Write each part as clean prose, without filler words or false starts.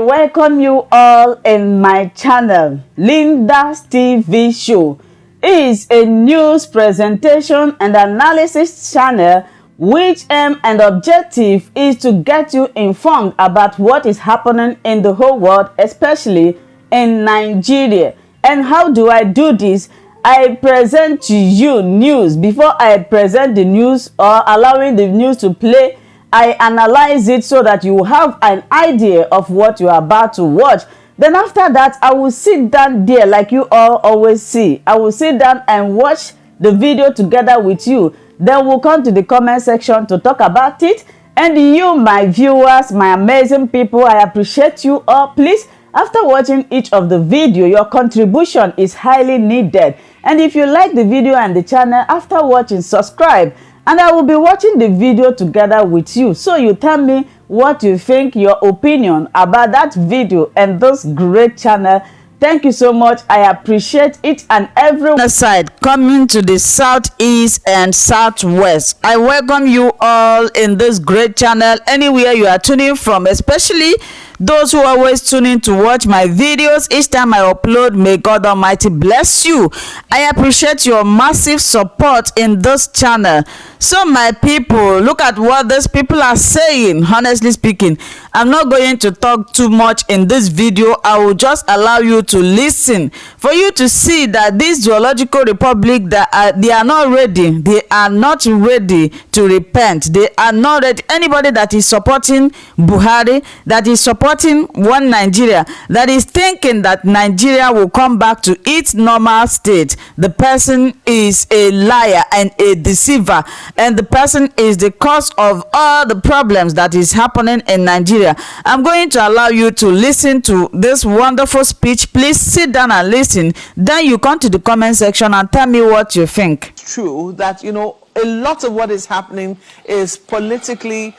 welcome you all in my channel, Linda's TV show. It is a news presentation and analysis channel which aim and objective is to get you informed about what is happening in the whole world, especially in Nigeria. And how do I do this? I present to you news. Before I present the news or allowing the news to play, I analyze it so that you have an idea of what you are about to watch. Then after that, I will sit down there like you all always see. I will sit down and watch the video together with you. Then we'll come to the comment section to talk about it. And you, my viewers, my amazing people, I appreciate you all. Please, after watching each of the video, your contribution is highly needed. And if you like the video and the channel, after watching, subscribe. And I will be watching the video together with you. So you tell me what you think, your opinion about that video and this great channel. Thank you so much. I appreciate it and everyone aside coming to the southeast and southwest. I welcome you all in this great channel anywhere you are tuning from, especially those who always tune in to watch my videos each time I upload. May God Almighty bless you. I appreciate your massive support in this channel. So my people, look at what these people are saying. Honestly speaking, I'm not going to talk too much in this video. I will just allow you to listen for you to see that this zoological republic, that they are not ready. They are not ready to repent. They are not ready. Anybody that is supporting Buhari, that is supporting one Nigeria, that is thinking that Nigeria will come back to its normal state, the person is a liar and a deceiver, and the person is the cause of all the problems that is happening in Nigeria. I'm going to allow you to listen to this wonderful speech. Please sit down and listen. Then you come to the comment section and tell me what you think. True that, you know, a lot of what is happening is politically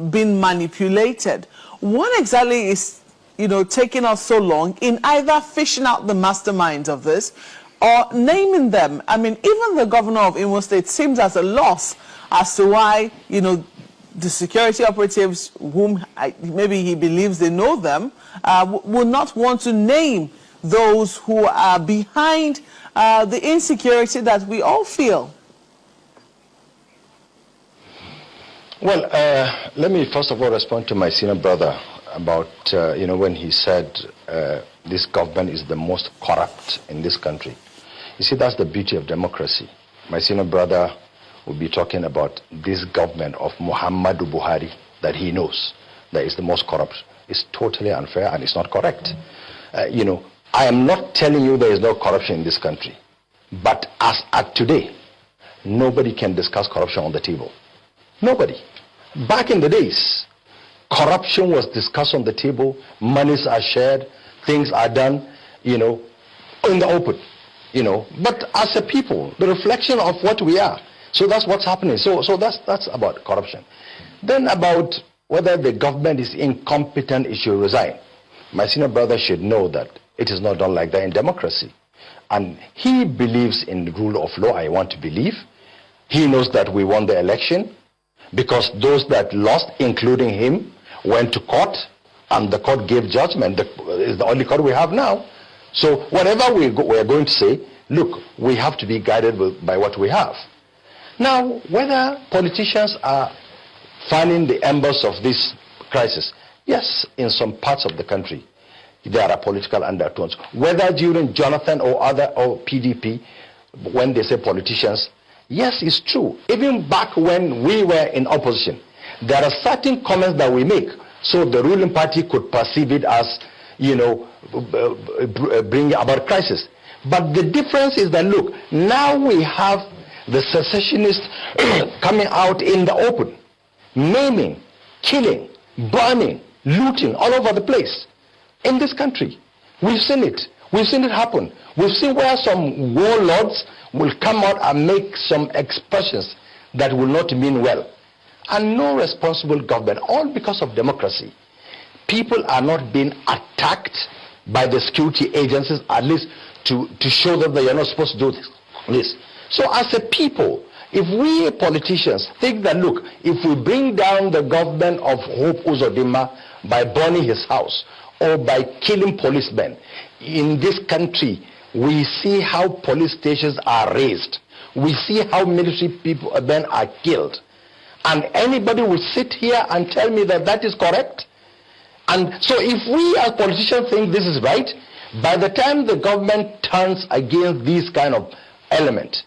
being manipulated. What exactly is, you know, taking us so long in either fishing out the masterminds of this or naming them? I mean, even the governor of Imo State seems at a loss as to why, you know, the security operatives, whom maybe he believes they know them, will not want to name those who are behind the insecurity that we all feel. Well, let me first of all respond to my senior brother about, you know, when he said this government is the most corrupt in this country. You see, that's the beauty of democracy. My senior brother will be talking about this government of Muhammadu Buhari that he knows that is the most corrupt. It's totally unfair and it's not correct. You know, I am not telling you there is no corruption in this country. But as at today, nobody can discuss corruption on the table. Nobody. Back in the days, corruption was discussed on the table, monies are shared, things are done, you know, in the open, you know. But as a people, the reflection of what we are. So that's what's happening. So that's about corruption. Then about whether the government is incompetent, it should resign. My senior brother should know that it is not done like that in democracy. And he believes in the rule of law. I want to believe. He knows that we won the election, because those that lost, including him, went to court, and the court gave judgment. Is the only court we have now. So whatever we are going to say, look, we have to be guided by what we have. Now, whether politicians are fanning the embers of this crisis, yes, in some parts of the country, there are political undertones. Whether during Jonathan or PDP, when they say politicians, yes, it's true. Even back when we were in opposition, there are certain comments that we make, so the ruling party could perceive it as, you know, bringing about crisis. But the difference is that, look, now we have the secessionists coming out in the open, maiming, killing, burning, looting all over the place in this country. We've seen it. We've seen it happen. We've seen where some warlords will come out and make some expressions that will not mean well. And no responsible government, all because of democracy. People are not being attacked by the security agencies, at least to show them that you're not supposed to do this. So as a people, if we politicians think that, look, if we bring down the government of Hope Uzodinma by burning his house or by killing policemen. In this country, we see how police stations are razed. We see how military people men are killed. And anybody will sit here and tell me that that is correct? And so if we as politicians think this is right, by the time the government turns against these kind of elements,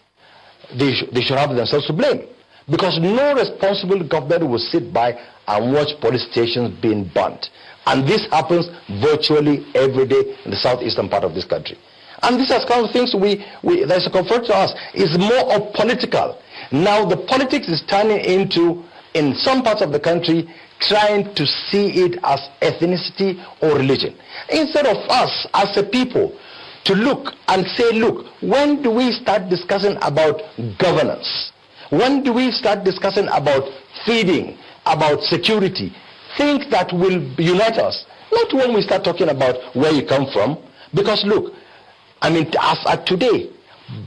they should have themselves to blame. Because no responsible government will sit by and watch police stations being burnt. And this happens virtually every day in the southeastern part of this country. And these are kind of things there's a comfort to us. It's more of political. Now the politics is turning into, in some parts of the country, trying to see it as ethnicity or religion. Instead of us as a people to look and say, look, when do we start discussing about governance? When do we start discussing about feeding, about security, things that will unite us? Not when we start talking about where you come from. Because look, I mean, as at today,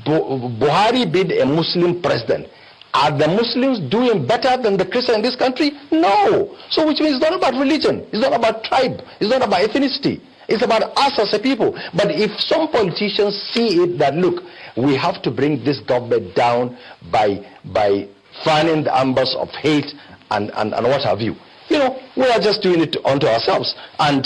Buhari being a Muslim president, are the Muslims doing better than the Christians in this country? No. So which means it's not about religion, it's not about tribe, it's not about ethnicity. It's about us as a people. But if some politicians see it that, look, we have to bring this government down by fanning the embers of hate and what have you, you know, we are just doing it unto ourselves. And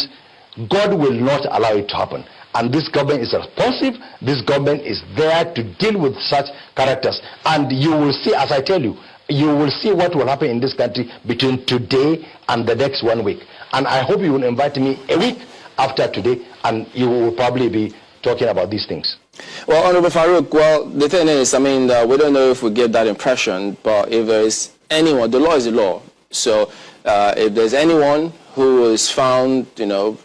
God will not allow it to happen. And this government is responsive. This government is there to deal with such characters. And you will see, as I tell you, you will see what will happen in this country between today and the next 1 week. And I hope you will invite me a week after today, and you will probably be talking about these things. Well, Honorable Farouk, well, the thing is, I mean, we don't know if we get that impression, but if there is anyone, the law is the law. So if there's anyone who is found, you know,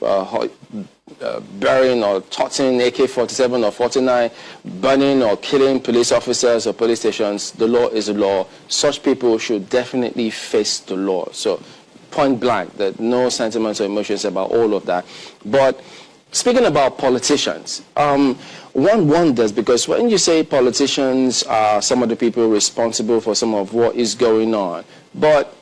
burying or tossing AK-47 or 49, burning or killing police officers or police stations, the law is the law. Such people should definitely face the law. So point blank, that no sentiments or emotions about all of that. But speaking about politicians, one wonders, because when you say politicians are some of the people responsible for some of what is going on, but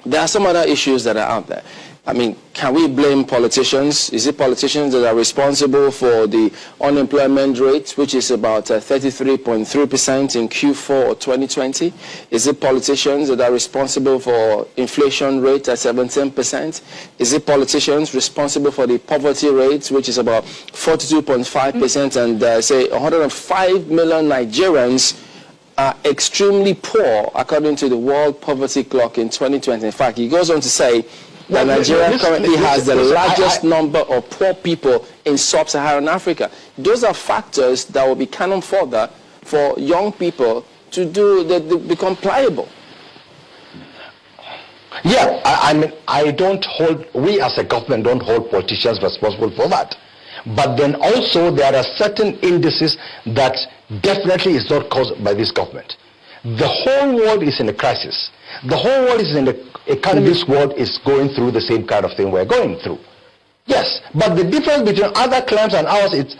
there are some other issues that are out there. I mean, can we blame politicians? Is it politicians that are responsible for the unemployment rate, which is about 33.3% in Q4 of 2020? Is it politicians that are responsible for inflation rate at 17%? Is it politicians responsible for the poverty rate, which is about 42.5%, and say 105 million Nigerians are extremely poor, according to the World Poverty Clock in 2020. In fact, he goes on to say that Nigeria currently has the largest number of poor people in sub-Saharan Africa. Those are factors that will be cannon fodder for young people to become pliable. Yeah, I mean, we as a government don't hold politicians responsible for that. But then also there are certain indices that definitely is not caused by this government. The whole world is in a crisis. The whole world is in the economy. This world is going through the same kind of thing we're going through. Yes, but the difference between other claims and ours is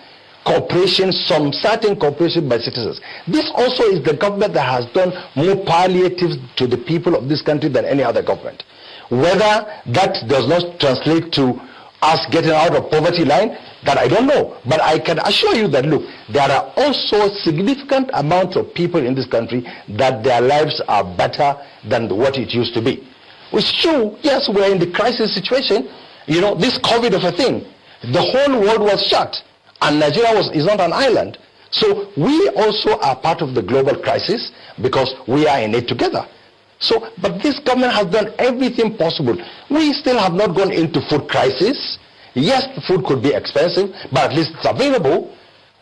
cooperation, some certain cooperation by citizens. This also is the government that has done more palliatives to the people of this country than any other government. Whether that does not translate to us getting out of poverty line, that I don't know. But I can assure you that, look, there are also significant amounts of people in this country that their lives are better than what it used to be. It's true, yes, we're in the crisis situation. You know, this COVID of a thing, the whole world was shut, and Nigeria is not an island. So we also are part of the global crisis because we are in it together. So, but this government has done everything possible. We still have not gone into food crisis. Yes, the food could be expensive, but at least it's available,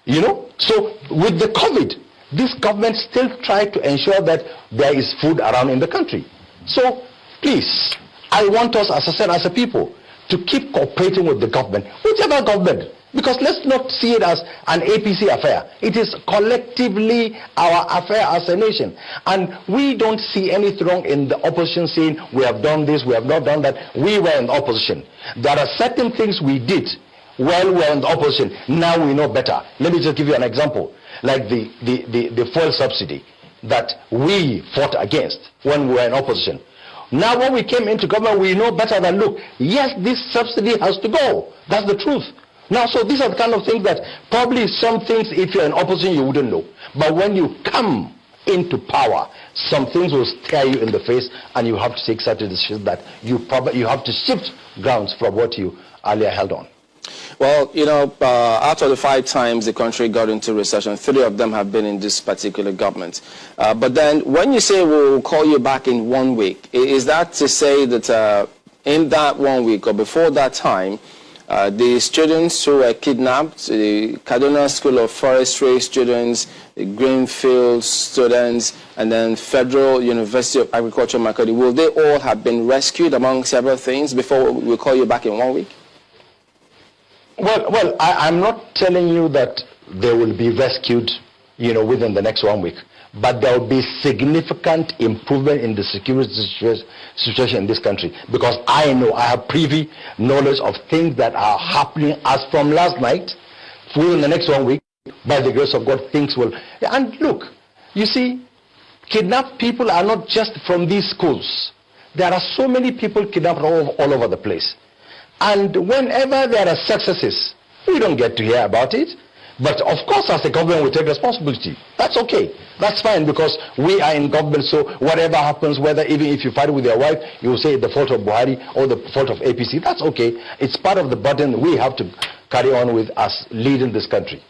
you know. So with the COVID, this government still tried to ensure that there is food around in the country. So please, I want us, as I said, as a people, to keep cooperating with the government, whichever government, because let's not see it as an APC affair. It is collectively our affair as a nation. And we don't see anything wrong in the opposition saying, we have done this, we have not done that. We were in the opposition. There are certain things we did while we were in the opposition. Now we know better. Let me just give you an example. Like the fuel subsidy that we fought against when we were in opposition. Now when we came into government, we know better than, look, yes, this subsidy has to go. That's the truth. Now, so these are the kind of things that probably some things, if you're in opposition, you wouldn't know. But when you come into power, some things will stare you in the face, and you have to take certain decisions that you have to shift grounds from what you earlier held on. Well, you know, out of the 5 times the country got into recession, 3 of them have been in this particular government. But then when you say we'll call you back in 1 week, is that to say that in that 1 week or before that time, the students who were kidnapped, the Kaduna School of Forestry students, the Greenfield students, and then Federal University of Agriculture, Makodi, will they all have been rescued among several things before we call you back in 1 week? Well, I'm not telling you that they will be rescued, you know, within the next 1 week. But there will be significant improvement in the security situation in this country. Because I know, I have privy knowledge of things that are happening as from last night. Within the next 1 week, by the grace of God, things will... And look, you see, kidnapped people are not just from these schools. There are so many people kidnapped all over the place. And whenever there are successes, we don't get to hear about it. But of course, as a government, we take responsibility. That's okay. That's fine, because we are in government, so whatever happens, whether even if you fight with your wife, you will say the fault of Buhari or the fault of APC. That's okay. It's part of the burden we have to carry on with as leading this country.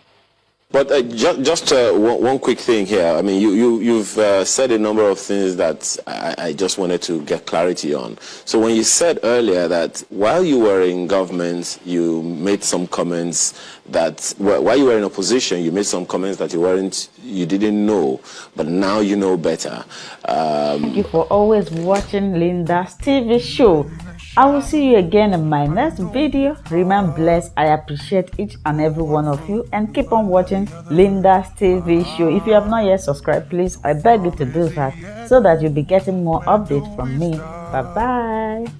But just one quick thing here. I mean, you've said a number of things that I just wanted to get clarity on. So when you said earlier that while you were in government, you made some comments that while you were in opposition, you made some comments that you didn't know, but now you know better. Thank you for always watching Linda's TV show. I will see you again in my next video. Remain blessed. I appreciate each and every one of you, and keep on watching Linda's TV show. If you have not yet subscribed, please, I beg you to do that so that you'll be getting more updates from me. Bye bye.